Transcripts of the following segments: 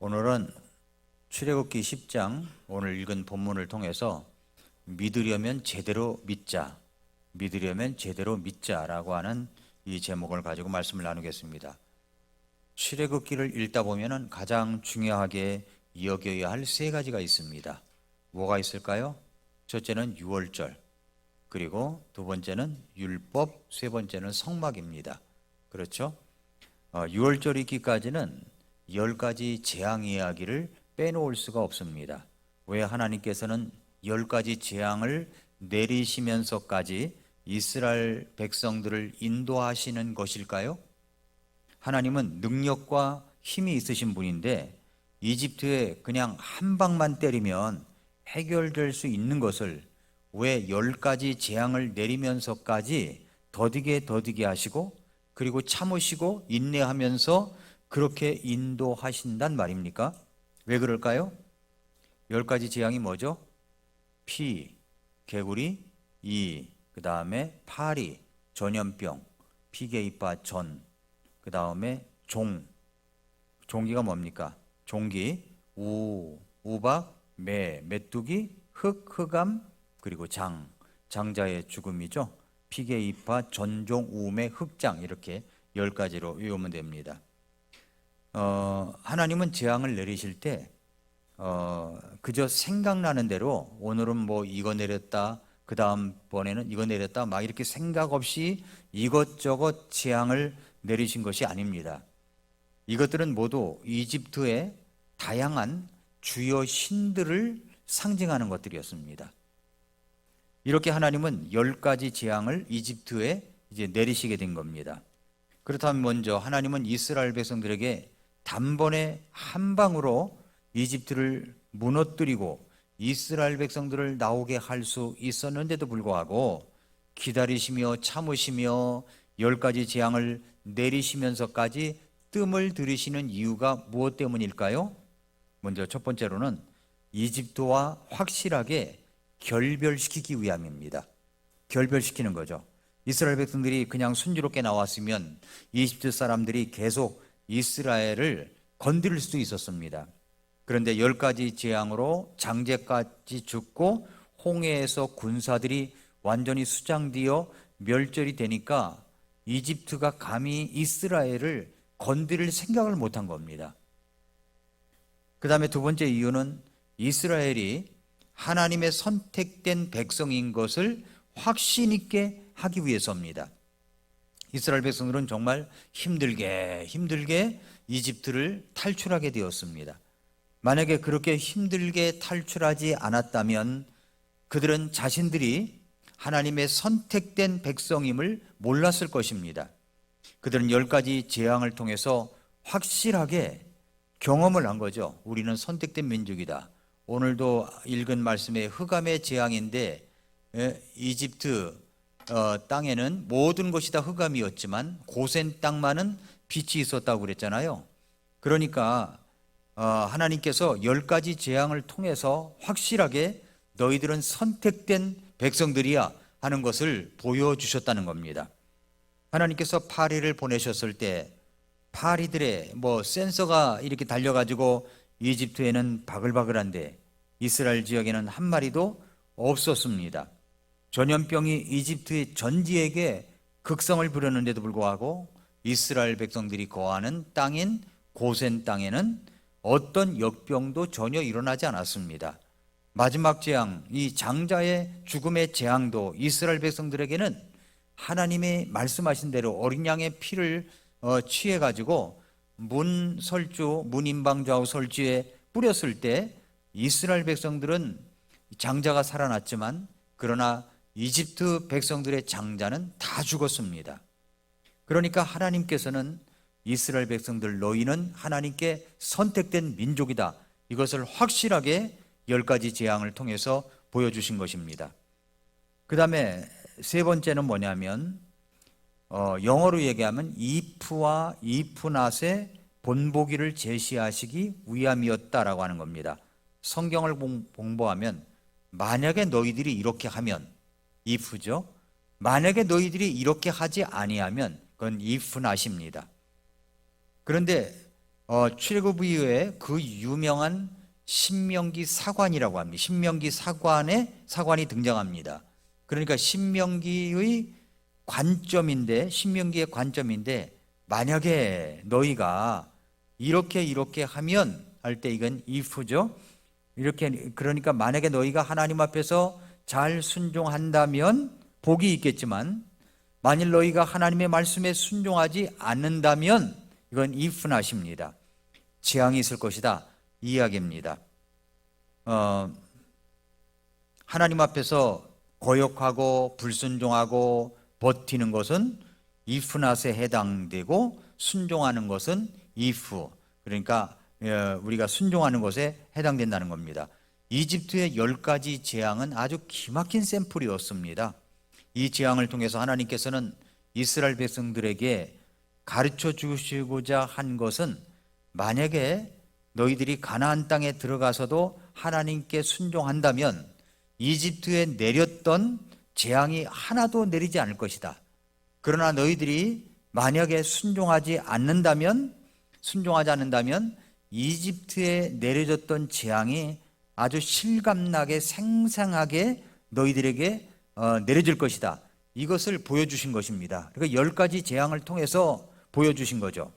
오늘은 출애굽기 10장 오늘 읽은 본문을 통해서 믿으려면 제대로 믿자, 믿으려면 제대로 믿자라고 하는 이 제목을 가지고 말씀을 나누겠습니다. 출애굽기를 읽다 보면 가장 중요하게 여겨야 할 세 가지가 있습니다. 뭐가 있을까요? 첫째는 유월절, 그리고 두 번째는 율법, 세 번째는 성막입니다. 그렇죠? 유월절 있기까지는 10가지 재앙 이야기를 빼놓을 수가 없습니다. 왜 하나님께서는 10가지 재앙을 내리시면서까지 이스라엘 백성들을 인도하시는 것일까요? 하나님은 능력과 힘이 있으신 분인데 이집트에 그냥 한 방만 때리면 해결될 수 있는 것을 왜 10가지 재앙을 내리면서까지 더디게 하시고 그리고 참으시고 인내하면서 그렇게 인도하신단 말입니까? 왜 그럴까요? 10가지 재앙이 뭐죠? 피, 개구리, 이, 그 다음에 파리, 전염병, 피게이파, 전, 그 다음에 종기가 뭡니까? 종기, 우박, 메뚜기, 흑암, 그리고 장자의 죽음이죠. 피게이파, 전종, 우매, 흑장, 이렇게 10가지로 외우면 됩니다. 하나님은 재앙을 내리실 때 그저 생각나는 대로 오늘은 뭐 이거 내렸다, 그 다음번에는 이거 내렸다, 막 이렇게 생각 없이 이것저것 재앙을 내리신 것이 아닙니다. 이것들은 모두 이집트의 다양한 주요 신들을 상징하는 것들이었습니다. 이렇게 하나님은 10가지 재앙을 이집트에 이제 내리시게 된 겁니다. 그렇다면 먼저 하나님은 이스라엘 백성들에게 단번에 한 방으로 이집트를 무너뜨리고 이스라엘 백성들을 나오게 할 수 있었는데도 불구하고 기다리시며 참으시며 10가지 재앙을 내리시면서까지 뜸을 들이시는 이유가 무엇 때문일까요? 먼저 첫 번째로는 이집트와 확실하게 결별시키기 위함입니다. 결별시키는 거죠. 이스라엘 백성들이 그냥 순조롭게 나왔으면 이집트 사람들이 계속 이스라엘을 건드릴 수도 있었습니다. 그런데 10가지 재앙으로 장제까지 죽고 홍해에서 군사들이 완전히 수장되어 멸절이 되니까 이집트가 감히 이스라엘을 건드릴 생각을 못한 겁니다. 그 다음에 두 번째 이유는 이스라엘이 하나님의 선택된 백성인 것을 확신 있게 하기 위해서입니다. 이스라엘 백성들은 정말 힘들게 이집트를 탈출하게 되었습니다. 만약에 그렇게 힘들게 탈출하지 않았다면 그들은 자신들이 하나님의 선택된 백성임을 몰랐을 것입니다. 그들은 10가지 재앙을 통해서 확실하게 경험을 한 거죠. 우리는 선택된 민족이다. 오늘도 읽은 말씀에 흑암의 재앙인데 이집트 땅에는 모든 것이 다 흑암이었지만 고센 땅만은 빛이 있었다고 그랬잖아요. 그러니까 하나님께서 10가지 재앙을 통해서 확실하게 너희들은 선택된 백성들이야 하는 것을 보여주셨다는 겁니다. 하나님께서 파리를 보내셨을 때 파리들의 센서가 이렇게 달려가지고 이집트에는 바글바글한데 이스라엘 지역에는 한 마리도 없었습니다. 전염병이 이집트의 전지에게 극성을 부렸는데도 불구하고 이스라엘 백성들이 거하는 땅인 고센 땅에는 어떤 역병도 전혀 일어나지 않았습니다. 마지막 재앙, 이 장자의 죽음의 재앙도 이스라엘 백성들에게는 하나님의 말씀하신 대로 어린 양의 피를 취해가지고 문인방 좌우 설주에 뿌렸을 때 이스라엘 백성들은 장자가 살아났지만 그러나 이집트 백성들의 장자는 다 죽었습니다. 그러니까 하나님께서는 이스라엘 백성들 너희는 하나님께 선택된 민족이다. 이것을 확실하게 10가지 재앙을 통해서 보여주신 것입니다. 그 다음에 세 번째는 뭐냐면 영어로 얘기하면 if와 if not의 본보기를 제시하시기 위함이었다라고 하는 겁니다. 성경을 공부하면 만약에 너희들이 이렇게 하면 if죠. 만약에 너희들이 이렇게 하지 아니하면 그건 if not입니다. 그런데 출애굽 이후에 그 유명한 신명기 사관이라고 합니다. 신명기 사관이 등장합니다. 그러니까 신명기의 관점인데 만약에 너희가 이렇게 하면 할 때 이건 if죠. 이렇게 그러니까 만약에 너희가 하나님 앞에서 잘 순종한다면 복이 있겠지만 만일 너희가 하나님의 말씀에 순종하지 않는다면 이건 if not입니다. 재앙이 있을 것이다 이 이야기입니다. 하나님 앞에서 거역하고 불순종하고 버티는 것은 if not에 해당되고 순종하는 것은 if, 그러니까 우리가 순종하는 것에 해당된다는 겁니다. 이집트의 10가지 재앙은 아주 기막힌 샘플이었습니다. 이 재앙을 통해서 하나님께서는 이스라엘 백성들에게 가르쳐 주시고자 한 것은 만약에 너희들이 가나안 땅에 들어가서도 하나님께 순종한다면 이집트에 내렸던 재앙이 하나도 내리지 않을 것이다. 그러나 너희들이 만약에 순종하지 않는다면 이집트에 내려졌던 재앙이 아주 실감나게 생생하게 너희들에게 내려질 것이다. 이것을 보여주신 것입니다. 그러니까 10가지 재앙을 통해서 보여주신 거죠.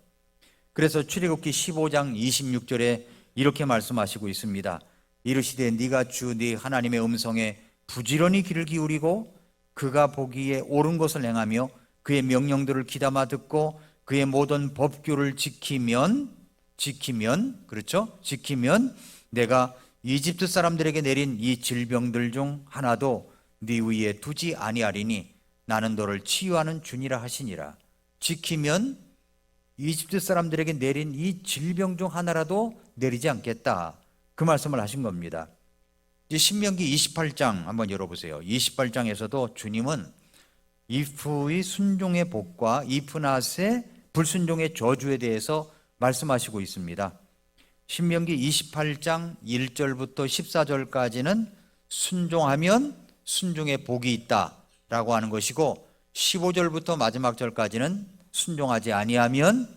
그래서 출애굽기 15장 26절에 이렇게 말씀하시고 있습니다. 이르시되 네가 주 네 하나님의 음성에 부지런히 귀를 기울이고 그가 보기에 옳은 것을 행하며 그의 명령들을 귀담아 듣고 그의 모든 법규를 지키면 내가 이집트 사람들에게 내린 이 질병들 중 하나도 네 위에 두지 아니하리니 나는 너를 치유하는 주니라 하시니라. 지키면 이집트 사람들에게 내린 이 질병 중 하나라도 내리지 않겠다. 그 말씀을 하신 겁니다. 이제 신명기 28장 한번 열어보세요. 28장에서도 주님은 if의 순종의 복과 if not의 불순종의 저주에 대해서 말씀하시고 있습니다. 신명기 28장 1절부터 14절까지는 순종하면 순종의 복이 있다라고 하는 것이고 15절부터 마지막 절까지는 순종하지 아니하면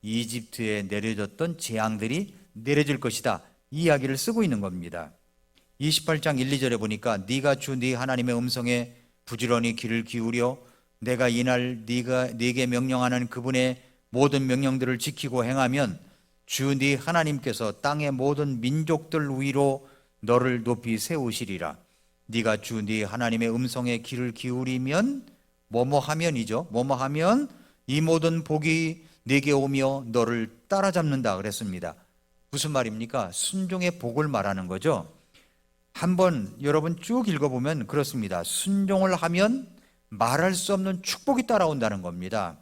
이집트에 내려졌던 재앙들이 내려질 것이다. 이 이야기를 쓰고 있는 겁니다. 28장 1, 2절에 보니까 네가 주 네 하나님의 음성에 부지런히 귀를 기울여 내가 이날 네게 명령하는 그분의 모든 명령들을 지키고 행하면 주 네 하나님께서 땅의 모든 민족들 위로 너를 높이 세우시리라. 네가 주 네 하나님의 음성에 귀를 기울이면 뭐뭐하면 이 모든 복이 네게 오며 너를 따라잡는다 그랬습니다. 무슨 말입니까? 순종의 복을 말하는 거죠. 한번 여러분 쭉 읽어보면 그렇습니다. 순종을 하면 말할 수 없는 축복이 따라온다는 겁니다.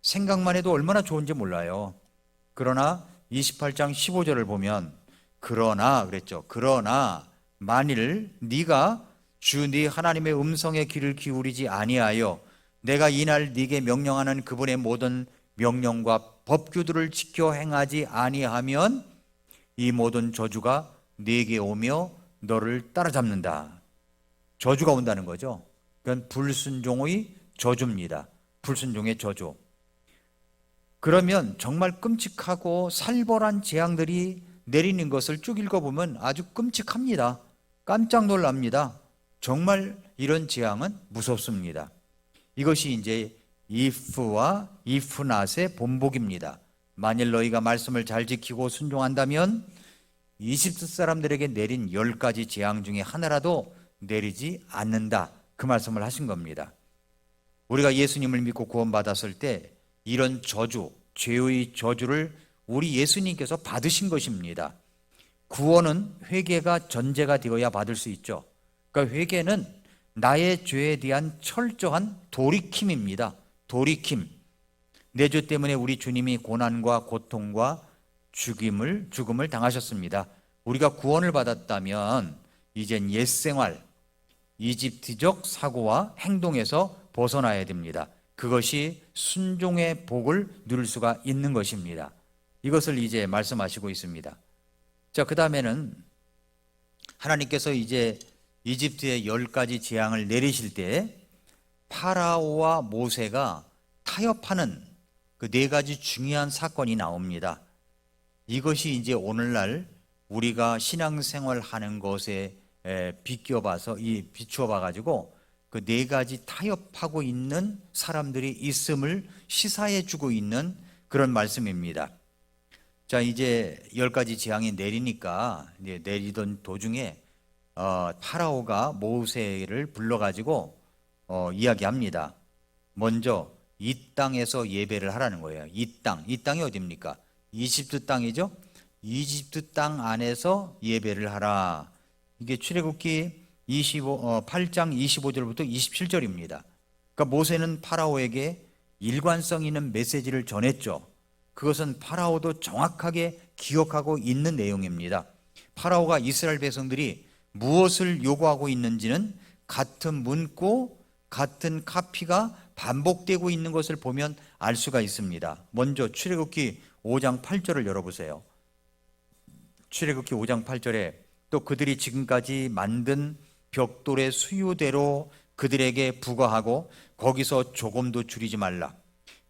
생각만 해도 얼마나 좋은지 몰라요. 그러나 28장 15절을 보면 그러나 만일 네가 주 네 하나님의 음성에 귀를 기울이지 아니하여 내가 이날 네게 명령하는 그분의 모든 명령과 법규들을 지켜 행하지 아니하면 이 모든 저주가 네게 오며 너를 따라잡는다. 저주가 온다는 거죠. 그건 불순종의 저주입니다. 불순종의 저주. 그러면 정말 끔찍하고 살벌한 재앙들이 내리는 것을 쭉 읽어보면 아주 끔찍합니다. 깜짝 놀랍니다. 정말 이런 재앙은 무섭습니다. 이것이 이제 if와 if not의 본복입니다. 만일 너희가 말씀을 잘 지키고 순종한다면 이집트 사람들에게 내린 10가지 재앙 중에 하나라도 내리지 않는다. 그 말씀을 하신 겁니다. 우리가 예수님을 믿고 구원받았을 때 이런 저주, 죄의 저주를 우리 예수님께서 받으신 것입니다. 구원은 회개가 전제가 되어야 받을 수 있죠. 그러니까 회개는 나의 죄에 대한 철저한 돌이킴입니다. 돌이킴. 내 죄 때문에 우리 주님이 고난과 고통과 죽음을 당하셨습니다. 우리가 구원을 받았다면 이젠 옛생활, 이집트적 사고와 행동에서 벗어나야 됩니다. 그것이 순종의 복을 누릴 수가 있는 것입니다. 이것을 이제 말씀하시고 있습니다. 자, 그 다음에는 하나님께서 이제 이집트에 10가지 재앙을 내리실 때 파라오와 모세가 타협하는 그 네 가지 중요한 사건이 나옵니다. 이것이 이제 오늘날 우리가 신앙생활 하는 것에 비추어 봐가지고 그 네 가지 타협하고 있는 사람들이 있음을 시사해 주고 있는 그런 말씀입니다. 자, 이제 10가지 재앙이 내리니까 이제 내리던 도중에 파라오가 모세를 불러가지고 이야기합니다. 먼저 이 땅에서 예배를 하라는 거예요. 이 땅이 어디입니까? 이집트 땅이죠. 이집트 땅 안에서 예배를 하라. 이게 출애굽기 8장 25절부터 27절입니다. 그러니까 모세는 파라오에게 일관성 있는 메시지를 전했죠. 그것은 파라오도 정확하게 기억하고 있는 내용입니다. 파라오가 이스라엘 백성들이 무엇을 요구하고 있는지는 같은 문구, 같은 카피가 반복되고 있는 것을 보면 알 수가 있습니다. 먼저 출애굽기 5장 8절을 열어보세요. 출애굽기 5장 8절에 또 그들이 지금까지 만든 벽돌의 수유대로 그들에게 부과하고 거기서 조금도 줄이지 말라.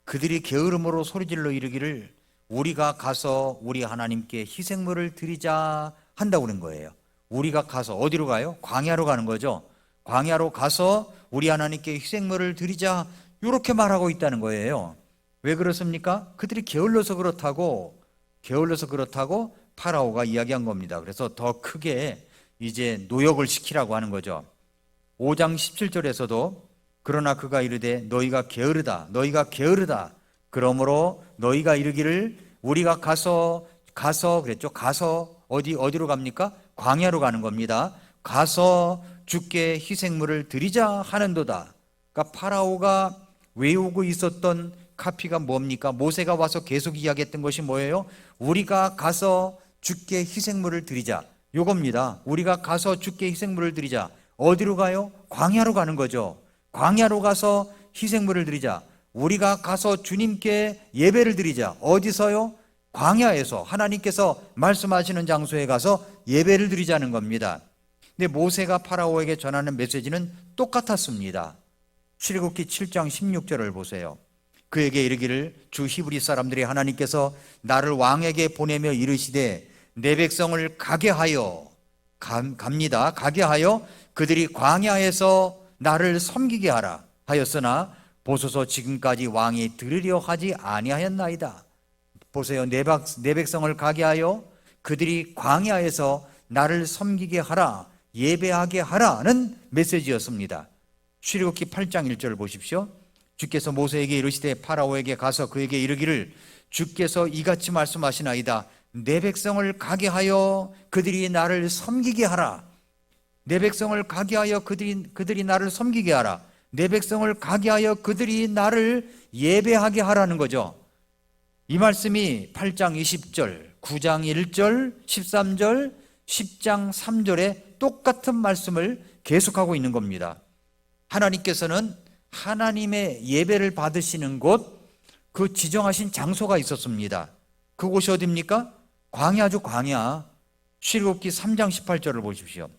그들이 게으름으로 소리질러 이르기를 우리가 가서 우리 하나님께 희생물을 드리자 한다고 그런 거예요. 우리가 가서 어디로 가요? 광야로 가는 거죠. 광야로 가서 우리 하나님께 희생물을 드리자, 이렇게 말하고 있다는 거예요. 왜 그렇습니까? 그들이 게을러서 그렇다고 파라오가 이야기한 겁니다. 그래서 더 크게 이제 노역을 시키라고 하는 거죠. 5장 17절에서도 그러나 그가 이르되 너희가 게으르다 그러므로 너희가 이르기를 우리가 가서 그랬죠. 가서 어디로 갑니까? 광야로 가는 겁니다. 가서 주께 희생물을 드리자 하는도다. 그러니까 파라오가 외우고 있었던 카피가 뭡니까? 모세가 와서 계속 이야기했던 것이 뭐예요? 우리가 가서 주께 희생물을 드리자, 요겁니다. 우리가 가서 주께 희생물을 드리자. 어디로 가요? 광야로 가는 거죠. 광야로 가서 희생물을 드리자. 우리가 가서 주님께 예배를 드리자. 어디서요? 광야에서, 하나님께서 말씀하시는 장소에 가서 예배를 드리자는 겁니다. 근데 모세가 파라오에게 전하는 메시지는 똑같았습니다. 출애굽기 7장 16절을 보세요. 그에게 이르기를 주 히브리 사람들이 하나님께서 나를 왕에게 보내며 이르시되 내 백성을 가게 하여 그들이 광야에서 나를 섬기게 하라 하였으나 보소서 지금까지 왕이 들으려 하지 아니하였나이다. 보세요. 내 백성을 가게 하여 그들이 광야에서 나를 섬기게 하라, 예배하게 하라는 메시지였습니다. 출애굽기 8장 1절을 보십시오. 주께서 모세에게 이르시되 파라오에게 가서 그에게 이르기를 주께서 이같이 말씀하시나이다. 내 백성을 가게 하여 그들이 나를 섬기게 하라. 내 백성을 가게 하여 그들이 나를 섬기게 하라. 내 백성을 가게 하여 그들이 나를 예배하게 하라는 거죠. 이 말씀이 8장 20절, 9장 1절, 13절, 10장 3절에 똑같은 말씀을 계속하고 있는 겁니다. 하나님께서는 하나님의 예배를 받으시는 곳, 그 지정하신 장소가 있었습니다. 그곳이 어디입니까? 광야죠, 광야. 출애굽기 3장 18절을 보십시오.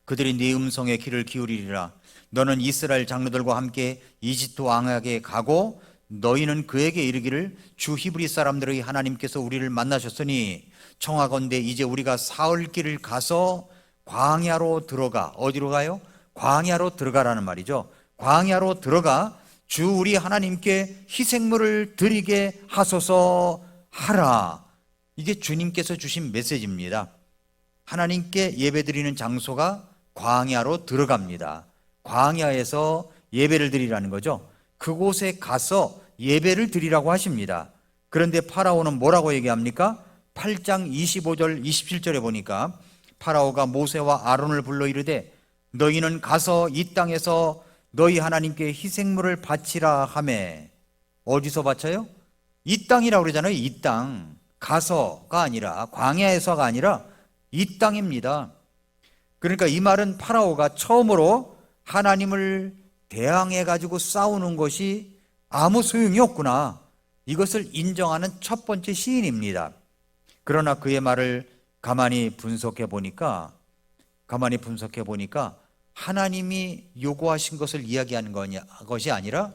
그들이 네 음성에 귀를 기울이리라. 너는 이스라엘 장로들과 함께 이집트 왕에게 가고 너희는 그에게 이르기를 주 히브리 사람들의 하나님께서 우리를 만나셨으니 청하건대 이제 우리가 사흘 길을 가서 광야로 들어가. 어디로 가요? 광야로 들어가라는 말이죠. 광야로 들어가 주 우리 하나님께 희생물을 드리게 하소서 하라. 이게 주님께서 주신 메시지입니다. 하나님께 예배드리는 장소가 광야로 들어갑니다. 광야에서 예배를 드리라는 거죠. 그곳에 가서 예배를 드리라고 하십니다. 그런데 파라오는 뭐라고 얘기합니까? 8장 25절 27절에 보니까 파라오가 모세와 아론을 불러 이르되 너희는 가서 이 땅에서 너희 하나님께 희생물을 바치라 하매. 어디서 바쳐요? 이 땅이라고 그러잖아요. 이 땅. 가서가 아니라, 광야에서가 아니라 이 땅입니다. 그러니까 이 말은 파라오가 처음으로 하나님을 대항해 가지고 싸우는 것이 아무 소용이 없구나, 이것을 인정하는 첫 번째 시인입니다. 그러나 그의 말을 가만히 분석해 보니까 하나님이 요구하신 것을 이야기하는 것이 아니라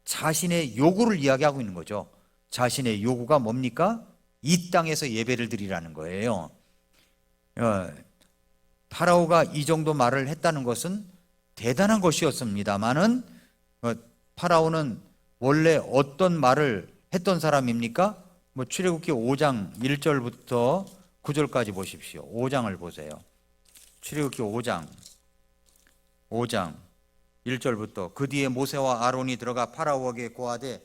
자신의 요구를 이야기하고 있는 거죠. 자신의 요구가 뭡니까? 이 땅에서 예배를 드리라는 거예요. 파라오가 이 정도 말을 했다는 것은 대단한 것이었습니다만은 파라오는 원래 어떤 말을 했던 사람입니까? 출애굽기 5장 1절부터 9절까지 보십시오. 5장을 보세요. 출애굽기 5장 1절부터 그 뒤에 모세와 아론이 들어가 파라오에게 고하되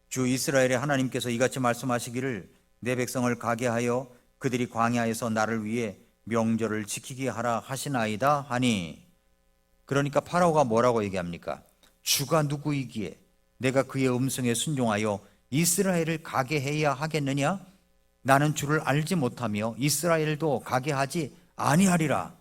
주 이스라엘의 하나님께서 이같이 말씀하시기를 내 백성을 가게 하여 그들이 광야에서 나를 위해 명절을 지키게 하라 하시나이다 하니. 그러니까 파라오가 뭐라고 얘기합니까? 주가 누구이기에 내가 그의 음성에 순종하여 이스라엘을 가게 해야 하겠느냐? 나는 주를 알지 못하며 이스라엘도 가게 하지 아니하리라.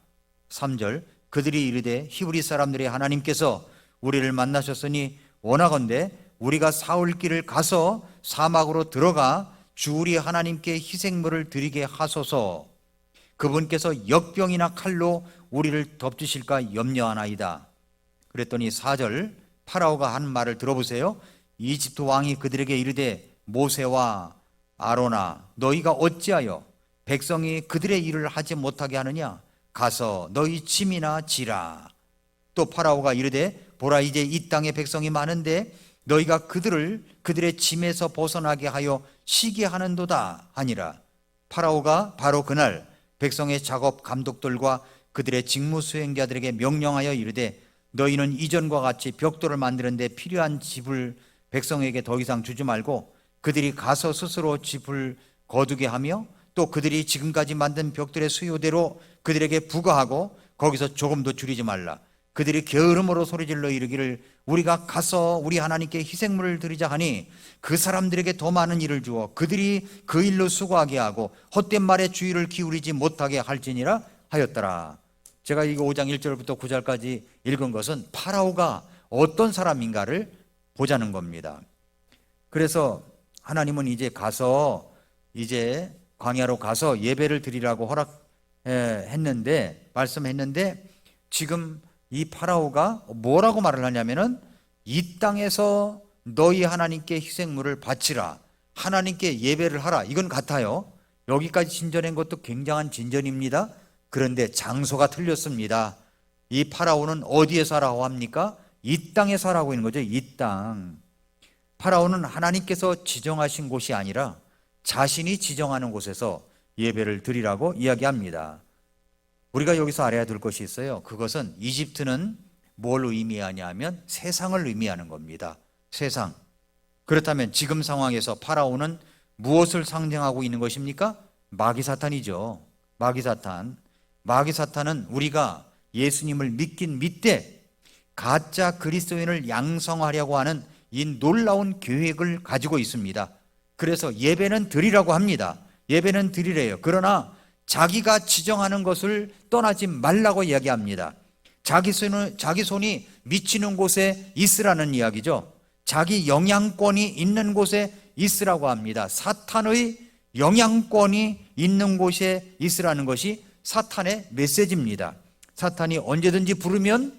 3절 그들이 이르되 히브리 사람들의 하나님께서 우리를 만나셨으니 원하건대 우리가 사울 길을 가서 사막으로 들어가 주 우리 하나님께 희생물을 드리게 하소서. 그분께서 역병이나 칼로 우리를 덮치실까 염려하나이다. 그랬더니 4절 파라오가 한 말을 들어보세요. 이집트 왕이 그들에게 이르되 모세와 아론아 너희가 어찌하여 백성이 그들의 일을 하지 못하게 하느냐? 가서 너희 짐이나 지라. 또 파라오가 이르되 보라 이제 이 땅에 백성이 많은데 너희가 그들의 짐에서 벗어나게 하여 쉬게 하는도다 하니라. 파라오가 바로 그날 백성의 작업 감독들과 그들의 직무 수행자들에게 명령하여 이르되 너희는 이전과 같이 벽돌을 만드는 데 필요한 집을 백성에게 더 이상 주지 말고 그들이 가서 스스로 집을 거두게 하며 또 그들이 지금까지 만든 벽돌의 수요대로 그들에게 부과하고 거기서 조금도 줄이지 말라. 그들이 게으름으로 소리질러 이르기를 우리가 가서 우리 하나님께 희생물을 드리자 하니 그 사람들에게 더 많은 일을 주어 그들이 그 일로 수고하게 하고 헛된 말에 주의를 기울이지 못하게 할지니라 하였더라. 제가 이거 5장 1절부터 9절까지 읽은 것은 파라오가 어떤 사람인가를 보자는 겁니다. 그래서 하나님은 이제 광야로 가서 예배를 드리라고 말씀했는데 지금 이 파라오가 뭐라고 말을 하냐면은 이 땅에서 너희 하나님께 희생물을 바치라, 하나님께 예배를 하라, 이건 같아요. 여기까지 진전한 것도 굉장한 진전입니다. 그런데 장소가 틀렸습니다. 이 파라오는 어디에서 하라고 합니까? 이 땅에서 하라고 있는 거죠. 이 땅. 파라오는 하나님께서 지정하신 곳이 아니라 자신이 지정하는 곳에서 예배를 드리라고 이야기합니다. 우리가 여기서 알아야 될 것이 있어요. 그것은 이집트는 뭘 의미하냐 하면 세상을 의미하는 겁니다. 세상. 그렇다면 지금 상황에서 파라오는 무엇을 상징하고 있는 것입니까? 마귀사탄이죠. 마귀사탄은 우리가 예수님을 믿되 가짜 그리스도인을 양성하려고 하는 이 놀라운 계획을 가지고 있습니다. 그래서 예배는 드리라고 합니다. 예배는 드리래요. 그러나 자기가 지정하는 것을 떠나지 말라고 이야기합니다. 자기 손이 미치는 곳에 있으라는 이야기죠. 자기 영향권이 있는 곳에 있으라고 합니다. 사탄의 영향권이 있는 곳에 있으라는 것이 사탄의 메시지입니다. 사탄이 언제든지 부르면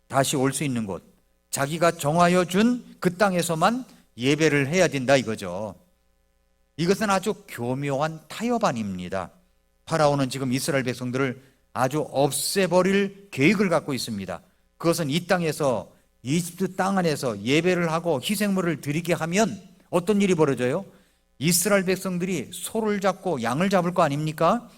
다시 올 수 있는 곳, 자기가 정하여 준 그 땅에서만 예배를 해야 된다 이거죠. 이것은 아주 교묘한 타협안입니다. 파라오는 지금 이스라엘 백성들을 아주 없애버릴 계획을 갖고 있습니다. 그것은 이 땅에서, 이집트 땅 안에서 예배를 하고 희생물을 드리게 하면 어떤 일이 벌어져요? 이스라엘 백성들이 소를 잡고 양을 잡을 거 아닙니까?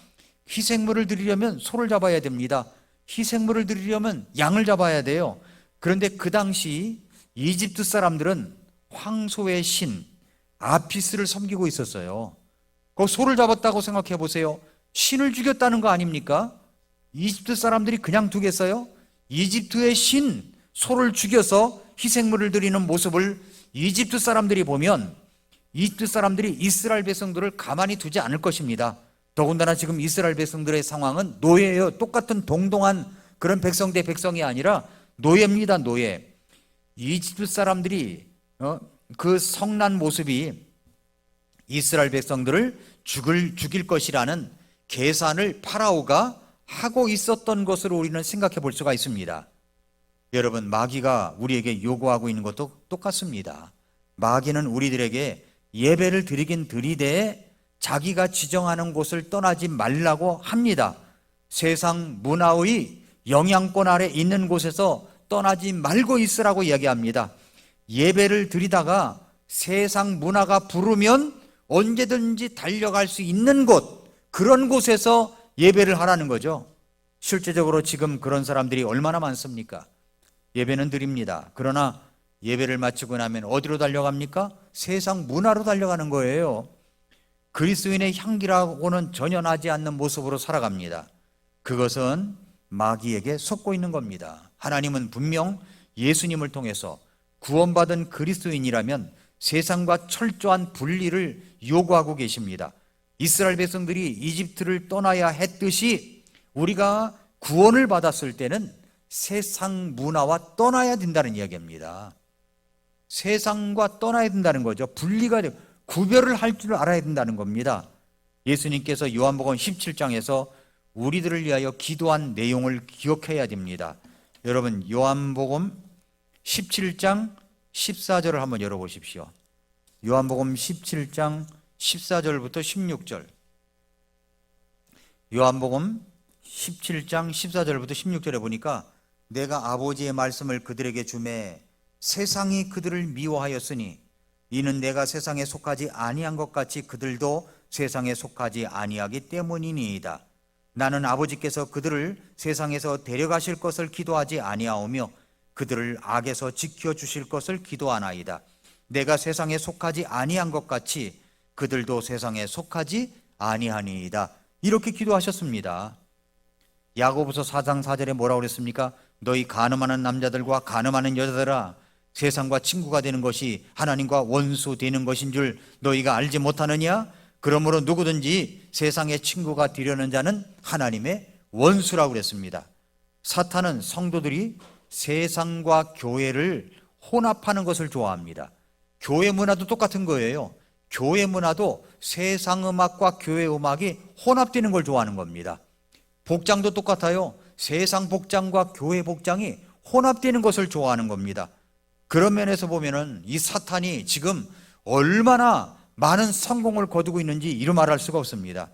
희생물을 드리려면 소를 잡아야 됩니다. 희생물을 드리려면 양을 잡아야 돼요. 그런데 그 당시 이집트 사람들은 황소의 신 아피스를 섬기고 있었어요. 그 소를 잡았다고 생각해 보세요. 신을 죽였다는 거 아닙니까? 이집트 사람들이 그냥 두겠어요? 이집트의 신 소를 죽여서 희생물을 드리는 모습을 이집트 사람들이 보면 이집트 사람들이 이스라엘 백성들을 가만히 두지 않을 것입니다. 더군다나 지금 이스라엘 백성들의 상황은 노예예요. 똑같은 동등한 그런 백성 대 백성이 아니라 노예입니다. 노예. 이집트 사람들이 그 성난 모습이 이스라엘 백성들을 죽일 것이라는 계산을 파라오가 하고 있었던 것으로 우리는 생각해 볼 수가 있습니다. 여러분, 마귀가 우리에게 요구하고 있는 것도 똑같습니다. 마귀는 우리들에게 예배를 드리긴 드리되 자기가 지정하는 곳을 떠나지 말라고 합니다. 세상 문화의 영향권 아래 있는 곳에서 떠나지 말고 있으라고 이야기합니다. 예배를 드리다가 세상 문화가 부르면 언제든지 달려갈 수 있는 곳, 그런 곳에서 예배를 하라는 거죠. 실제적으로 지금 그런 사람들이 얼마나 많습니까? 예배는 드립니다. 그러나 예배를 마치고 나면 어디로 달려갑니까? 세상 문화로 달려가는 거예요. 그리스도인의 향기라고는 전혀 나지 않는 모습으로 살아갑니다. 그것은 마귀에게 속고 있는 겁니다. 하나님은 분명 예수님을 통해서 구원받은 그리스도인이라면 세상과 철저한 분리를 요구하고 계십니다. 이스라엘 백성들이 이집트를 떠나야 했듯이 우리가 구원을 받았을 때는 세상 문화와 떠나야 된다는 이야기입니다. 세상과 떠나야 된다는 거죠. 분리가 되고 구별을 할 줄 알아야 된다는 겁니다. 예수님께서 요한복음 17장에서 우리들을 위하여 기도한 내용을 기억해야 됩니다. 여러분, 요한복음 17장 14절을 한번 열어보십시오. 요한복음 17장 14절부터 16절. 요한복음 17장 14절부터 16절에 보니까 내가 아버지의 말씀을 그들에게 주매 세상이 그들을 미워하였으니 이는 내가 세상에 속하지 아니한 것 같이 그들도 세상에 속하지 아니하기 때문이니이다. 나는 아버지께서 그들을 세상에서 데려가실 것을 기도하지 아니하오며 그들을 악에서 지켜주실 것을 기도하나이다. 내가 세상에 속하지 아니한 것 같이 그들도 세상에 속하지 아니하니이다. 이렇게 기도하셨습니다. 야고보서 4장 4절에 뭐라고 그랬습니까? 너희 간음하는 남자들과 간음하는 여자들아, 세상과 친구가 되는 것이 하나님과 원수 되는 것인 줄 너희가 알지 못하느냐? 그러므로 누구든지 세상의 친구가 되려는 자는 하나님의 원수라고 그랬습니다. 사탄은 성도들이 세상과 교회를 혼합하는 것을 좋아합니다. 교회 문화도 똑같은 거예요. 교회 문화도 세상 음악과 교회 음악이 혼합되는 걸 좋아하는 겁니다. 복장도 똑같아요. 세상 복장과 교회 복장이 혼합되는 것을 좋아하는 겁니다. 그런 면에서 보면은 이 사탄이 지금 얼마나 많은 성공을 거두고 있는지 이루 말할 수가 없습니다.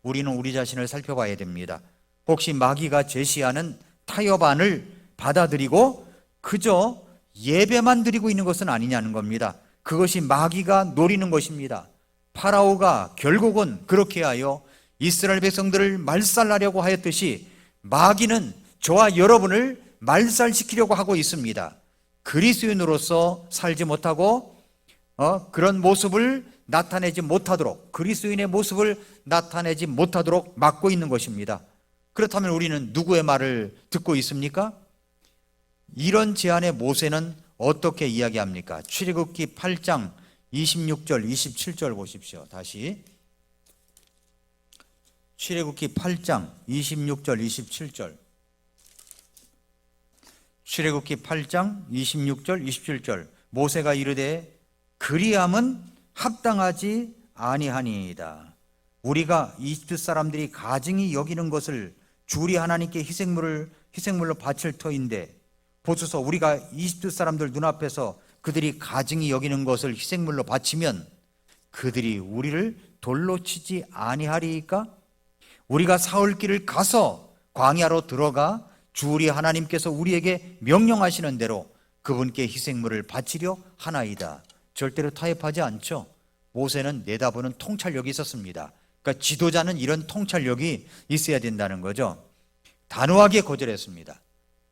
우리는 우리 자신을 살펴봐야 됩니다. 혹시 마귀가 제시하는 타협안을 받아들이고 그저 예배만 드리고 있는 것은 아니냐는 겁니다. 그것이 마귀가 노리는 것입니다. 파라오가 결국은 그렇게 하여 이스라엘 백성들을 말살하려고 하였듯이 마귀는 저와 여러분을 말살시키려고 하고 있습니다. 그리스도인으로서 살지 못하고 그런 모습을 나타내지 못하도록, 그리스도인의 모습을 나타내지 못하도록 막고 있는 것입니다. 그렇다면 우리는 누구의 말을 듣고 있습니까? 이런 제안의 모세는 어떻게 이야기합니까? 출애굽기 8장 26절 27절 보십시오. 다시 출애굽기 8장 26절 27절. 출애굽기 8장 26절 27절. 모세가 이르되 그리함은 합당하지 아니하니이다. 우리가 이집트 사람들이 가증히 여기는 것을 주리 하나님께 희생물로 바칠 터인데 보소서, 우리가 이집트 사람들 눈앞에서 그들이 가증히 여기는 것을 희생물로 바치면 그들이 우리를 돌로 치지 아니하리이까? 우리가 사흘 길을 가서 광야로 들어가 주리 하나님께서 우리에게 명령하시는 대로 그분께 희생물을 바치려 하나이다. 절대로 타협하지 않죠. 모세는 내다보는 통찰력이 있었습니다. 그러니까 지도자는 이런 통찰력이 있어야 된다는 거죠. 단호하게 거절했습니다.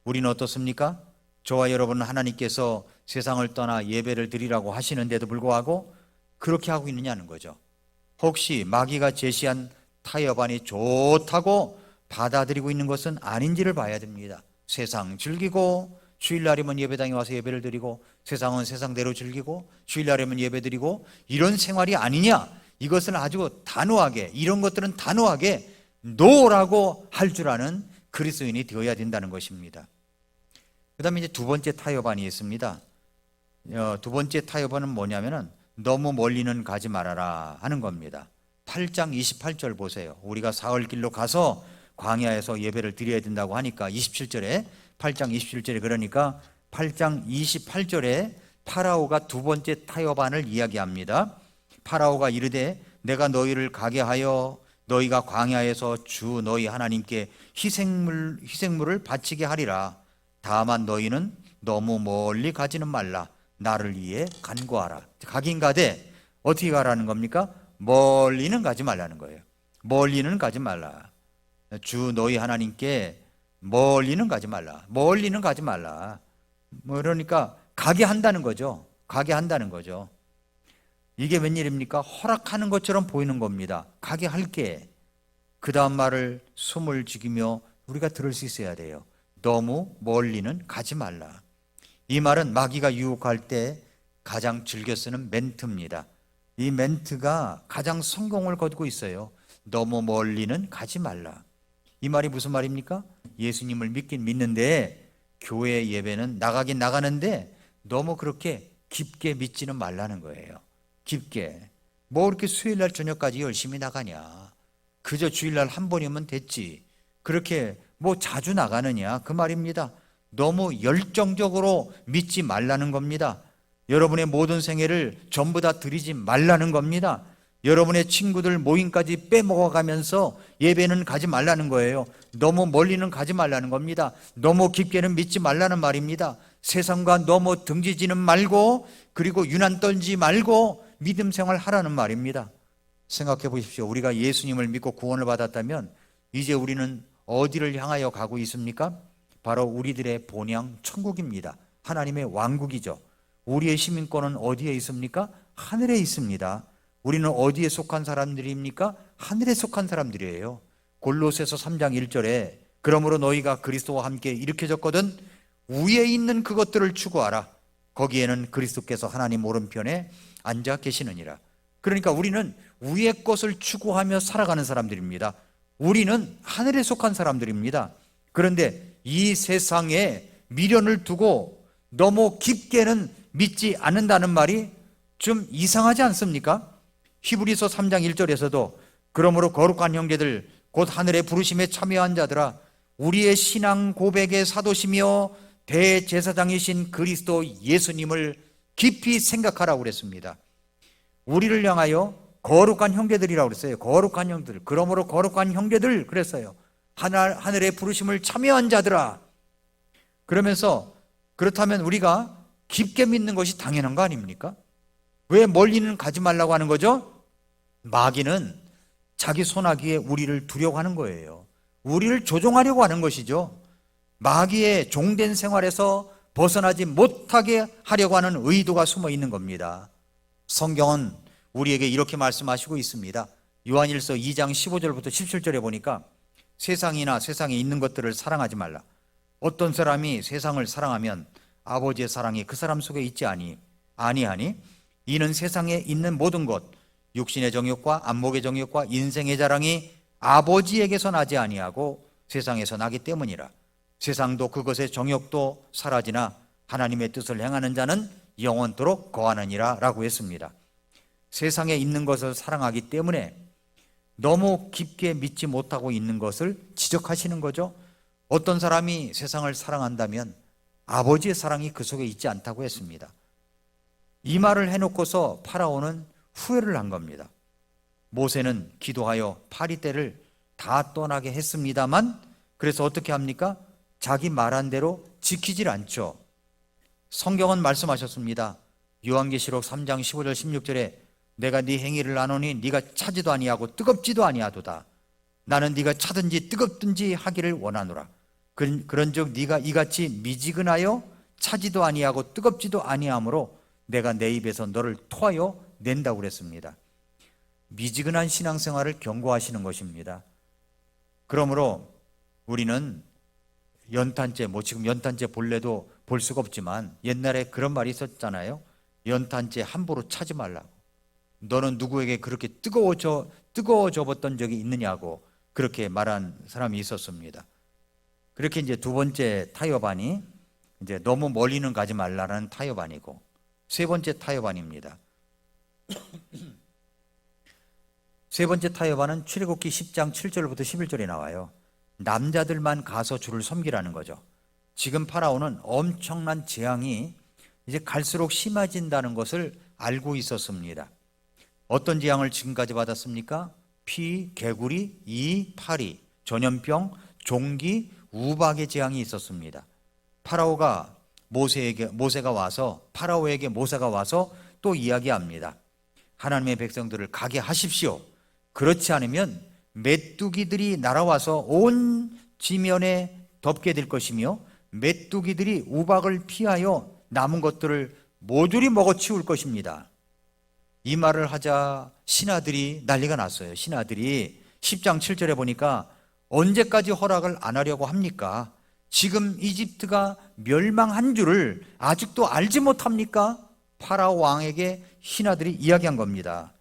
우리는 어떻습니까? 저와 여러분은 하나님께서 세상을 떠나 예배를 드리라고 하시는데도 불구하고 그렇게 하고 있느냐는 거죠. 혹시 마귀가 제시한 타협안이 좋다고 받아들이고 있는 것은 아닌지를 봐야 됩니다. 세상 즐기고 주일날이면 예배당에 와서 예배를 드리고 세상은 세상대로 즐기고 주일날이면 예배 드리고 이런 생활이 아니냐, 이것을 아주 단호하게, 이런 것들은 단호하게 노라고 할 줄 아는 그리스도인이 되어야 된다는 것입니다. 그 다음에 이제 두 번째 타협안이 있습니다. 두 번째 타협안은 뭐냐면은 너무 멀리는 가지 말아라 하는 겁니다. 8장 28절 보세요. 우리가 사흘 길로 가서 광야에서 예배를 드려야 된다고 하니까 27절에 8장 27절에 그러니까 8장 28절에 파라오가 두 번째 타협안을 이야기합니다. 파라오가 이르되 내가 너희를 가게 하여 너희가 광야에서 주 너희 하나님께 희생물을 바치게 하리라. 다만 너희는 너무 멀리 가지는 말라. 나를 위해 간구하라. 가긴 가되 어떻게 가라는 겁니까? 멀리는 가지 말라는 거예요. 멀리는 가지 말라. 주 너희 하나님께 멀리는 가지 말라. 멀리는 가지 말라. 그러니까 가게 한다는 거죠. 가게 한다는 거죠. 이게 웬일입니까? 허락하는 것처럼 보이는 겁니다. 가게 할게. 그 다음 말을 숨을 죽이며 우리가 들을 수 있어야 돼요. 너무 멀리는 가지 말라. 이 말은 마귀가 유혹할 때 가장 즐겨 쓰는 멘트입니다. 이 멘트가 가장 성공을 거두고 있어요. 너무 멀리는 가지 말라. 이 말이 무슨 말입니까? 예수님을 믿긴 믿는데 교회 예배는 나가긴 나가는데 너무 그렇게 깊게 믿지는 말라는 거예요. 깊게. 뭐 이렇게 수요일날 저녁까지 열심히 나가냐. 그저 주일날 한 번이면 됐지. 그렇게 뭐 자주 나가느냐. 그 말입니다. 너무 열정적으로 믿지 말라는 겁니다. 여러분의 모든 생애를 전부 다 드리지 말라는 겁니다. 여러분의 친구들 모임까지 빼먹어가면서 예배는 가지 말라는 거예요. 너무 멀리는 가지 말라는 겁니다. 너무 깊게는 믿지 말라는 말입니다. 세상과 너무 등지지는 말고 그리고 유난 떨지 말고 믿음 생활 하라는 말입니다. 생각해 보십시오. 우리가 예수님을 믿고 구원을 받았다면 이제 우리는 어디를 향하여 가고 있습니까? 바로 우리들의 본향 천국입니다. 하나님의 왕국이죠. 우리의 시민권은 어디에 있습니까? 하늘에 있습니다. 우리는 어디에 속한 사람들입니까? 하늘에 속한 사람들이에요. 골로새서 3장 1절에 그러므로 너희가 그리스도와 함께 일으켜졌거든 위에 있는 그것들을 추구하라. 거기에는 그리스도께서 하나님 오른편에 앉아 계시느니라. 그러니까 우리는 위의 것을 추구하며 살아가는 사람들입니다. 우리는 하늘에 속한 사람들입니다. 그런데 이 세상에 미련을 두고 너무 깊게는 믿지 않는다는 말이 좀 이상하지 않습니까? 히브리서 3장 1절에서도 그러므로 거룩한 형제들 곧 하늘의 부르심에 참여한 자들아 우리의 신앙 고백의 사도시며 대제사장이신 그리스도 예수님을 깊이 생각하라고 그랬습니다. 우리를 향하여 거룩한 형제들이라고 그랬어요. 거룩한 형제들. 그러므로 거룩한 형제들 그랬어요. 하늘의 부르심을 참여한 자들아. 그러면서 그렇다면 우리가 깊게 믿는 것이 당연한 거 아닙니까? 왜 멀리는 가지 말라고 하는 거죠? 마귀는 자기 손아귀에 우리를 두려고 하는 거예요. 우리를 조종하려고 하는 것이죠. 마귀의 종된 생활에서 벗어나지 못하게 하려고 하는 의도가 숨어 있는 겁니다. 성경은 우리에게 이렇게 말씀하시고 있습니다. 요한일서 2장 15절부터 17절에 보니까 세상이나 세상에 있는 것들을 사랑하지 말라. 어떤 사람이 세상을 사랑하면 아버지의 사랑이 그 사람 속에 있지 아니하니 이는 세상에 있는 모든 것 육신의 정욕과 안목의 정욕과 인생의 자랑이 아버지에게서 나지 아니하고 세상에서 나기 때문이라. 세상도 그것의 정욕도 사라지나 하나님의 뜻을 행하는 자는 영원토록 거하느니라 라고 했습니다. 세상에 있는 것을 사랑하기 때문에 너무 깊게 믿지 못하고 있는 것을 지적하시는 거죠. 어떤 사람이 세상을 사랑한다면 아버지의 사랑이 그 속에 있지 않다고 했습니다. 이 말을 해놓고서 파라오는 후회를 한 겁니다. 모세는 기도하여 파리떼를 다 떠나게 했습니다만 그래서 어떻게 합니까? 자기 말한 대로 지키질 않죠. 성경은 말씀하셨습니다. 요한계시록 3장 15절 16절에 내가 네 행위를 아노니 네가 차지도 아니하고 뜨겁지도 아니하도다. 나는 네가 차든지 뜨겁든지 하기를 원하노라. 그런즉 네가 이같이 미지근하여 차지도 아니하고 뜨겁지도 아니하므로 내가 내 입에서 너를 토하여 낸다고 그랬습니다. 미지근한 신앙생활을 경고하시는 것입니다. 그러므로 우리는 연탄재, 지금 연탄재 볼래도 볼 수가 없지만 옛날에 그런 말이 있었잖아요. 연탄재 함부로 차지 말라고. 너는 누구에게 그렇게 뜨거워져 봤던 적이 있느냐고 그렇게 말한 사람이 있었습니다. 그렇게 이제 두 번째 타협안이 이제 너무 멀리는 가지 말라는 타협안이고 세 번째 타협안입니다. 세 번째 타협안은 출애굽기 10장 7절부터 11절에 나와요. 남자들만 가서 주를 섬기라는 거죠. 지금 파라오는 엄청난 재앙이 이제 갈수록 심해진다는 것을 알고 있었습니다. 어떤 재앙을 지금까지 받았습니까? 피, 개구리, 이, 파리, 전염병, 종기, 우박의 재앙이 있었습니다. 파라오가 모세가 와서 또 이야기합니다. 하나님의 백성들을 가게 하십시오. 그렇지 않으면 메뚜기들이 날아와서 온 지면에 덮게 될 것이며 메뚜기들이 우박을 피하여 남은 것들을 모조리 먹어치울 것입니다. 이 말을 하자 신하들이 난리가 났어요. 신하들이 10장 7절에 보니까 언제까지 허락을 안 하려고 합니까? 지금 이집트가 멸망한 줄을 아직도 알지 못합니까? 파라오 왕에게 신하들이 이야기한 겁니다.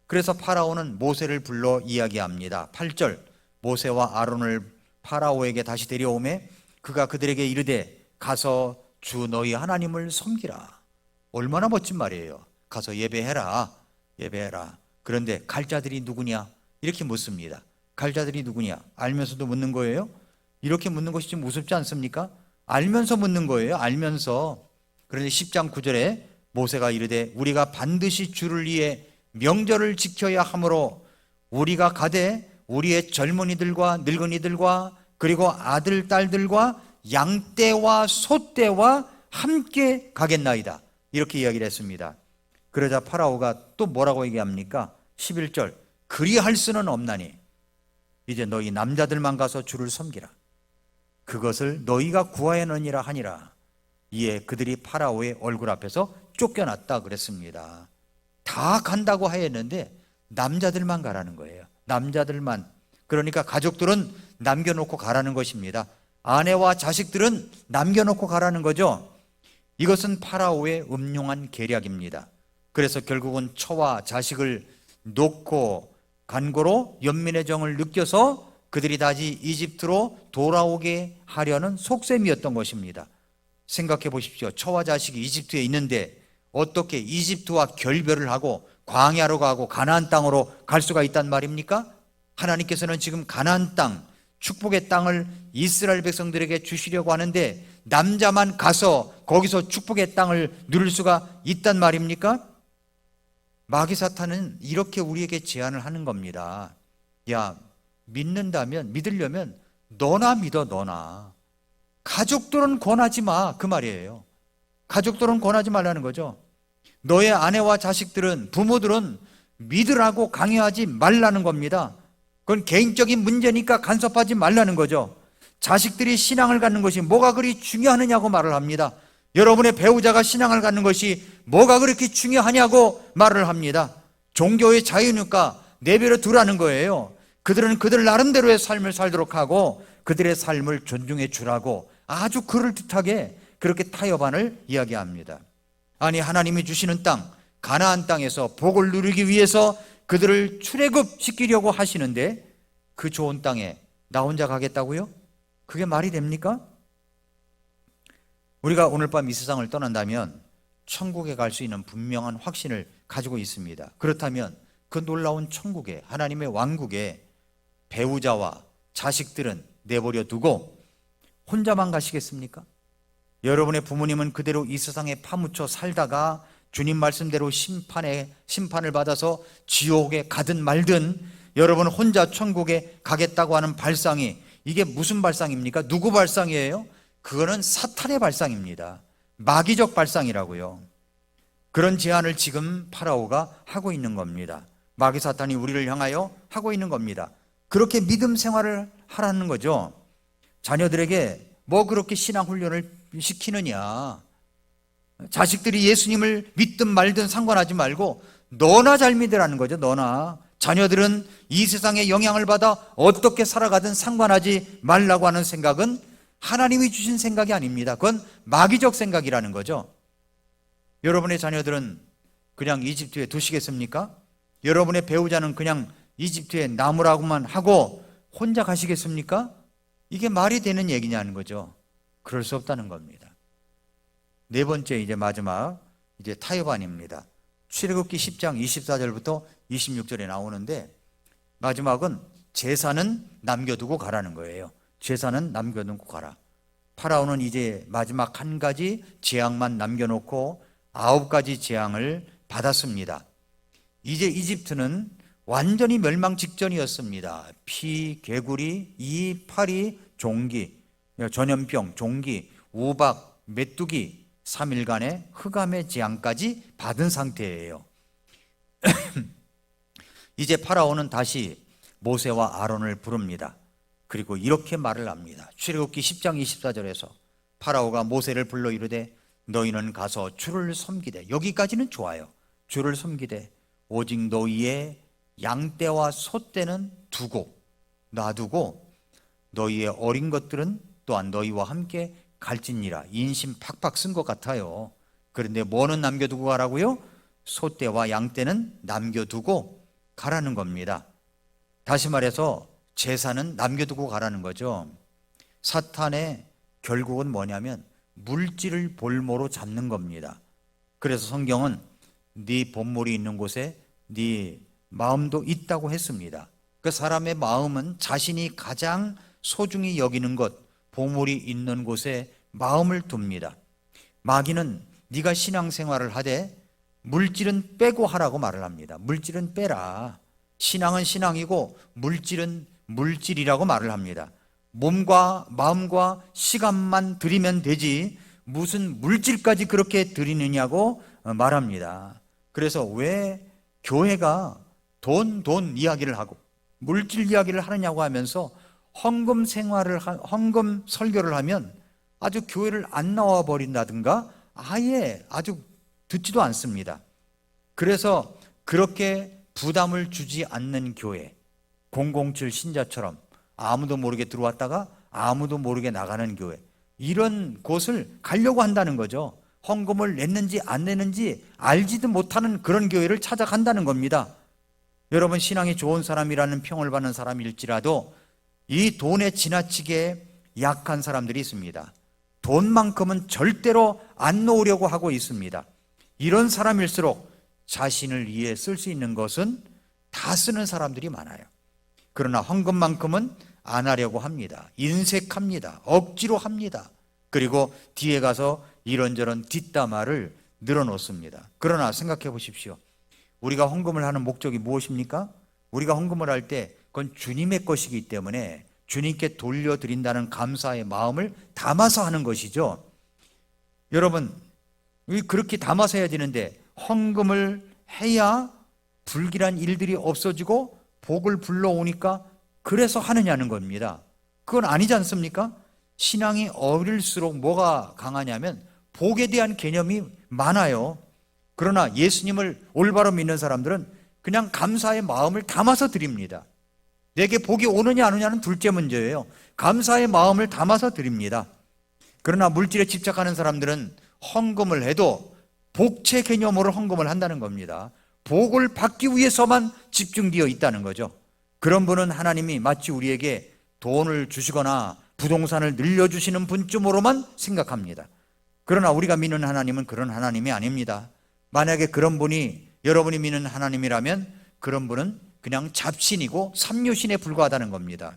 그래서 파라오는 모세를 불러 이야기합니다. 8절, 모세와 아론을 파라오에게 다시 데려오매 그가 그들에게 이르되 가서 주 너희 하나님을 섬기라. 얼마나 멋진 말이에요. 가서 예배해라. 그런데 갈 자들이 누구냐? 이렇게 묻습니다. 갈 자들이 누구냐? 알면서도 묻는 거예요? 이렇게 묻는 것이 좀 우습지 않습니까? 알면서 묻는 거예요. 알면서. 그런데 10장 9절에 모세가 이르되 우리가 반드시 주를 위해 명절을 지켜야 하므로 우리가 가되 우리의 젊은이들과 늙은이들과 그리고 아들 딸들과 양떼와 소떼와 함께 가겠나이다. 이렇게 이야기를 했습니다. 그러자 파라오가 또 뭐라고 얘기합니까? 11절, 그리할 수는 없나니 이제 너희 남자들만 가서 주를 섬기라. 그것을 너희가 구하였느니라 하니라. 이에 그들이 파라오의 얼굴 앞에서 쫓겨났다 그랬습니다. 다 간다고 하였는데 남자들만 가라는 거예요. 남자들만. 그러니까 가족들은 남겨놓고 가라는 것입니다. 아내와 자식들은 남겨놓고 가라는 거죠. 이것은 파라오의 음흉한 계략입니다. 그래서 결국은 처와 자식을 놓고 간 거로 연민의 정을 느껴서 그들이 다시 이집트로 돌아오게 하려는 속셈이었던 것입니다. 생각해 보십시오. 처와 자식이 이집트에 있는데 어떻게 이집트와 결별을 하고 광야로 가고 가나안 땅으로 갈 수가 있단 말입니까? 하나님께서는 지금 가나안 땅, 축복의 땅을 이스라엘 백성들에게 주시려고 하는데 남자만 가서 거기서 축복의 땅을 누릴 수가 있단 말입니까? 마귀 사탄은 이렇게 우리에게 제안을 하는 겁니다. 야, 믿으려면 너나 믿어, 너나. 가족들은 권하지 마, 그 말이에요. 가족들은 권하지 말라는 거죠. 너의 아내와 자식들은, 부모들은 믿으라고 강요하지 말라는 겁니다. 그건 개인적인 문제니까 간섭하지 말라는 거죠. 자식들이 신앙을 갖는 것이 뭐가 그리 중요하느냐고 말을 합니다. 여러분의 배우자가 신앙을 갖는 것이 뭐가 그렇게 중요하냐고 말을 합니다. 종교의 자유니까 내버려 두라는 거예요. 그들은 그들 나름대로의 삶을 살도록 하고 그들의 삶을 존중해 주라고 아주 그럴듯하게 그렇게 타협안을 이야기합니다. 아니, 하나님이 주시는 땅, 가나안 땅에서 복을 누리기 위해서 그들을 출애굽시키려고 하시는데 그 좋은 땅에 나 혼자 가겠다고요? 그게 말이 됩니까? 우리가 오늘 밤 이 세상을 떠난다면 천국에 갈 수 있는 분명한 확신을 가지고 있습니다. 그렇다면 그 놀라운 천국에, 하나님의 왕국에 배우자와 자식들은 내버려 두고 혼자만 가시겠습니까? 여러분의 부모님은 그대로 이 세상에 파묻혀 살다가 주님 말씀대로 심판을 받아서 지옥에 가든 말든 여러분 혼자 천국에 가겠다고 하는 발상이, 이게 무슨 발상입니까? 누구 발상이에요? 그거는 사탄의 발상입니다. 마귀적 발상이라고요. 그런 제안을 지금 파라오가 하고 있는 겁니다. 마귀 사탄이 우리를 향하여 하고 있는 겁니다. 그렇게 믿음 생활을 하라는 거죠. 자녀들에게 뭐 그렇게 신앙 훈련을 시키느냐. 자식들이 예수님을 믿든 말든 상관하지 말고 너나 잘 믿으라는 거죠. 너나. 자녀들은 이 세상의 영향을 받아 어떻게 살아가든 상관하지 말라고 하는 생각은 하나님이 주신 생각이 아닙니다. 그건 마귀적 생각이라는 거죠. 여러분의 자녀들은 그냥 이집트에 두시겠습니까? 여러분의 배우자는 그냥 이집트에 남으라고만 하고 혼자 가시겠습니까? 이게 말이 되는 얘기냐는 거죠. 그럴 수 없다는 겁니다. 네 번째, 이제 마지막 타협안입니다. 출애굽기 10장 24절부터 26절에 나오는데 마지막은 제사는 남겨두고 가라는 거예요. 제사는 남겨놓고 가라. 파라오는 이제 마지막 한 가지 재앙만 남겨놓고 9가지 재앙을 받았습니다. 이제 이집트는 완전히 멸망 직전이었습니다. 피, 개구리, 이, 파리, 종기, 전염병, 종기, 우박, 메뚜기 3일간의 흑암의 재앙까지 받은 상태예요. 이제 파라오는 다시 모세와 아론을 부릅니다. 그리고 이렇게 말을 합니다. 출애굽기 10장 24절에서 파라오가 모세를 불러 이르되 너희는 가서 주를 섬기되, 여기까지는 좋아요. 주를 섬기되 오직 너희의 양떼와 소떼는 두고 놔두고 너희의 어린 것들은 또한 너희와 함께 갈지니라. 인심 팍팍 쓴 것 같아요. 그런데 뭐는 남겨두고 가라고요? 소떼와 양떼는 남겨두고 가라는 겁니다. 다시 말해서 제사는 남겨두고 가라는 거죠. 사탄의 결국은 뭐냐면 물질을 볼모로 잡는 겁니다. 그래서 성경은 네 본물이 있는 곳에 네 마음도 있다고 했습니다. 그 사람의 마음은 자신이 가장 소중히 여기는 것, 보물이 있는 곳에 마음을 둡니다. 마귀는 네가 신앙생활을 하되 물질은 빼고 하라고 말을 합니다. 물질은 빼라. 신앙은 신앙이고 물질은 물질이라고 말을 합니다. 몸과 마음과 시간만 드리면 되지 무슨 물질까지 그렇게 드리느냐고 말합니다. 그래서 왜 교회가 돈 이야기를 하고 물질 이야기를 하느냐고 하면서 헌금 설교를 하면 아주 교회를 안 나와 버린다든가 아예 아주 듣지도 않습니다. 그래서 그렇게 부담을 주지 않는 교회, 007 신자처럼 아무도 모르게 들어왔다가 아무도 모르게 나가는 교회, 이런 곳을 가려고 한다는 거죠. 헌금을 냈는지 안 냈는지 알지도 못하는 그런 교회를 찾아간다는 겁니다. 여러분, 신앙이 좋은 사람이라는 평을 받는 사람일지라도 이 돈에 지나치게 약한 사람들이 있습니다. 돈만큼은 절대로 안 놓으려고 하고 있습니다. 이런 사람일수록 자신을 위해 쓸 수 있는 것은 다 쓰는 사람들이 많아요. 그러나 헌금만큼은 안 하려고 합니다. 인색합니다. 억지로 합니다. 그리고 뒤에 가서 이런저런 뒷담화를 늘어놓습니다. 그러나 생각해 보십시오. 우리가 헌금을 하는 목적이 무엇입니까? 우리가 헌금을 할 때 그건 주님의 것이기 때문에 주님께 돌려드린다는 감사의 마음을 담아서 하는 것이죠. 여러분, 그렇게 담아서 해야 되는데 헌금을 해야 불길한 일들이 없어지고 복을 불러오니까 그래서 하느냐는 겁니다. 그건 아니지 않습니까? 신앙이 어릴수록 뭐가 강하냐면 복에 대한 개념이 많아요. 그러나 예수님을 올바로 믿는 사람들은 그냥 감사의 마음을 담아서 드립니다. 내게 복이 오느냐 안 오느냐는 둘째 문제예요. 감사의 마음을 담아서 드립니다. 그러나 물질에 집착하는 사람들은 헌금을 해도 복채 개념으로 헌금을 한다는 겁니다. 복을 받기 위해서만 집중되어 있다는 거죠. 그런 분은 하나님이 마치 우리에게 돈을 주시거나 부동산을 늘려주시는 분쯤으로만 생각합니다. 그러나 우리가 믿는 하나님은 그런 하나님이 아닙니다. 만약에 그런 분이 여러분이 믿는 하나님이라면 그런 분은 그냥 잡신이고 삼류신에 불과하다는 겁니다.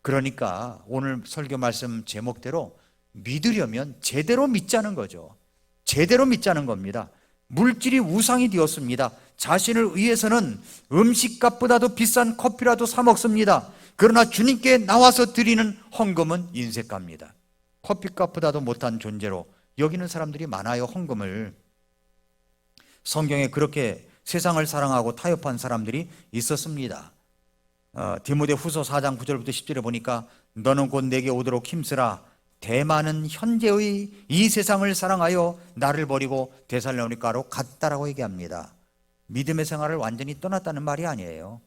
그러니까 오늘 설교 말씀 제목대로 믿으려면 제대로 믿자는 거죠. 제대로 믿자는 겁니다. 물질이 우상이 되었습니다. 자신을 위해서는 음식값보다도 비싼 커피라도 사 먹습니다. 그러나 주님께 나와서 드리는 헌금은 인색합니다. 커피값보다도 못한 존재로 여기는 사람들이 많아요. 헌금을. 성경에 그렇게 세상을 사랑하고 타협한 사람들이 있었습니다. 디모데후서 4장 9절부터 10절에 보니까 너는 곧 내게 오도록 힘쓰라. 대만은 현재의 이 세상을 사랑하여 나를 버리고 데살로니가로 갔다라고 얘기합니다. 믿음의 생활을 완전히 떠났다는 말이 아니에요.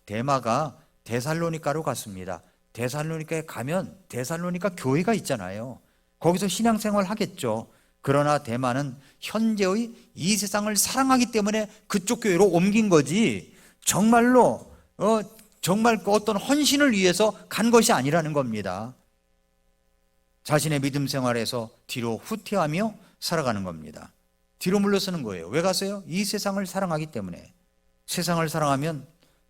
대마가 데살로니가로 갔습니다. 데살로니가에 가면 데살로니가 교회가 있잖아요. 거기서 신앙생활 하겠죠. 그러나 대마는 현재의 이 세상을 사랑하기 때문에 그쪽 교회로 옮긴 거지 정말로 정말 그 어떤 헌신을 위해서 간 것이 아니라는 겁니다. 자신의 믿음 생활에서 뒤로 후퇴하며 살아가는 겁니다. 뒤로 물러서는 거예요. 왜 가세요? 이 세상을 사랑하기 때문에. 세상을 사랑하면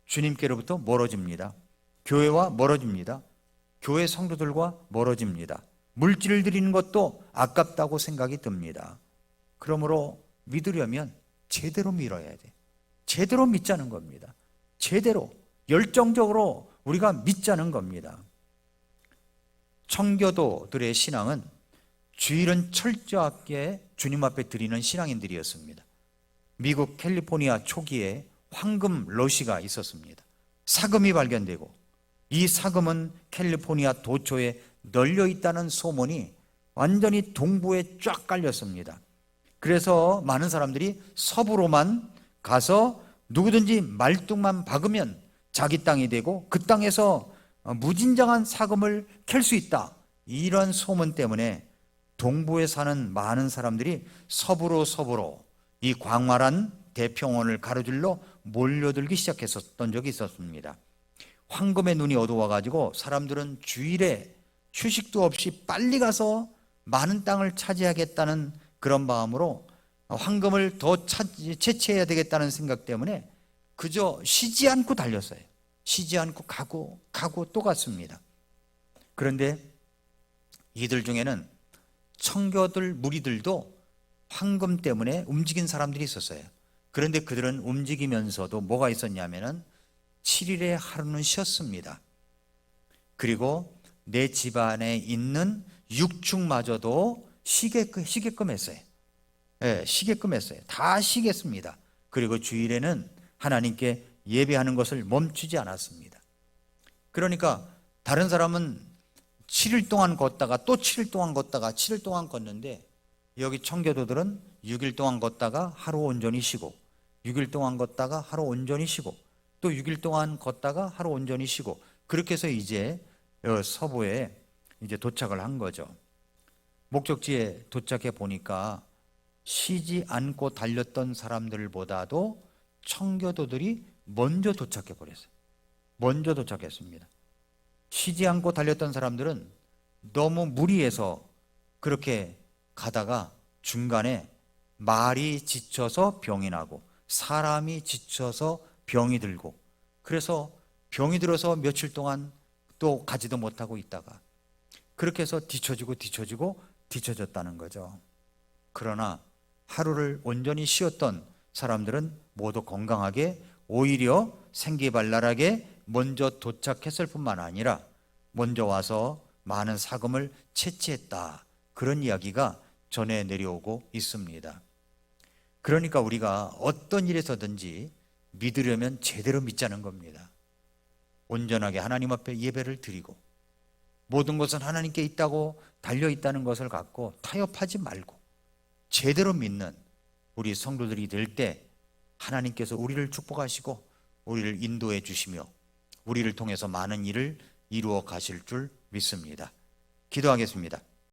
주님께로부터 멀어집니다. 교회와 멀어집니다. 교회 성도들과 멀어집니다. 물질을 드리는 것도 아깝다고 생각이 듭니다. 그러므로 믿으려면 제대로 믿어야 돼. 제대로 믿자는 겁니다. 제대로 열정적으로 우리가 믿자는 겁니다. 청교도들의 신앙은 주일은 철저하게 주님 앞에 드리는 신앙인들이었습니다. 미국 캘리포니아 초기에 황금 러시가 있었습니다. 사금이 발견되고 이 사금은 캘리포니아 도초에 널려 있다는 소문이 완전히 동부에 쫙 깔렸습니다. 그래서 많은 사람들이 서부로만 가서 누구든지 말뚝만 박으면 자기 땅이 되고 그 땅에서 무진장한 사금을 캘 수 있다, 이런 소문 때문에 동부에 사는 많은 사람들이 서부로 이 광활한 대평원을 가로질러 몰려들기 시작했었던 적이 있었습니다. 황금의 눈이 어두워가지고 사람들은 주일에 휴식도 없이 빨리 가서 많은 땅을 차지하겠다는 그런 마음으로 황금을 더 채취해야 되겠다는 생각 때문에 그저 쉬지 않고 달렸어요. 쉬지 않고 가고 또 갔습니다. 그런데 이들 중에는 청교들 무리들도 황금 때문에 움직인 사람들이 있었어요. 그런데 그들은 움직이면서도 뭐가 있었냐면은 7일의 하루는 쉬었습니다. 그리고 내 집안에 있는 육축마저도 쉬게끔 했어요. 네, 쉬게끔 했어요. 다 쉬겠습니다. 그리고 주일에는 하나님께 예배하는 것을 멈추지 않았습니다. 그러니까 다른 사람은 7일 동안 걷다가 또 7일 동안 걷다가 7일 동안 걷는데, 여기 청교도들은 6일 동안 걷다가 하루 온전히 쉬고 6일 동안 걷다가 하루 온전히 쉬고 또 6일 동안 걷다가 하루 온전히 쉬고, 그렇게 해서 이제 서부에 이제 도착을 한 거죠. 목적지에 도착해 보니까 쉬지 않고 달렸던 사람들보다도 청교도들이 먼저 도착해 버렸어요. 먼저 도착했습니다. 쉬지 않고 달렸던 사람들은 너무 무리해서 그렇게 가다가 중간에 말이 지쳐서 병이 나고 사람이 지쳐서 병이 들고, 그래서 병이 들어서 며칠 동안 또 가지도 못하고 있다가 그렇게 해서 뒤처졌다는 거죠. 그러나 하루를 온전히 쉬었던 사람들은 모두 건강하게, 오히려 생기발랄하게 먼저 도착했을 뿐만 아니라 먼저 와서 많은 사금을 채취했다, 그런 이야기가 전해 내려오고 있습니다. 그러니까 우리가 어떤 일에서든지 믿으려면 제대로 믿자는 겁니다. 온전하게 하나님 앞에 예배를 드리고 모든 것은 하나님께 있다고 달려있다는 것을 갖고 타협하지 말고 제대로 믿는 우리 성도들이 될 때 하나님께서 우리를 축복하시고 우리를 인도해 주시며 우리를 통해서 많은 일을 이루어 가실 줄 믿습니다. 기도하겠습니다.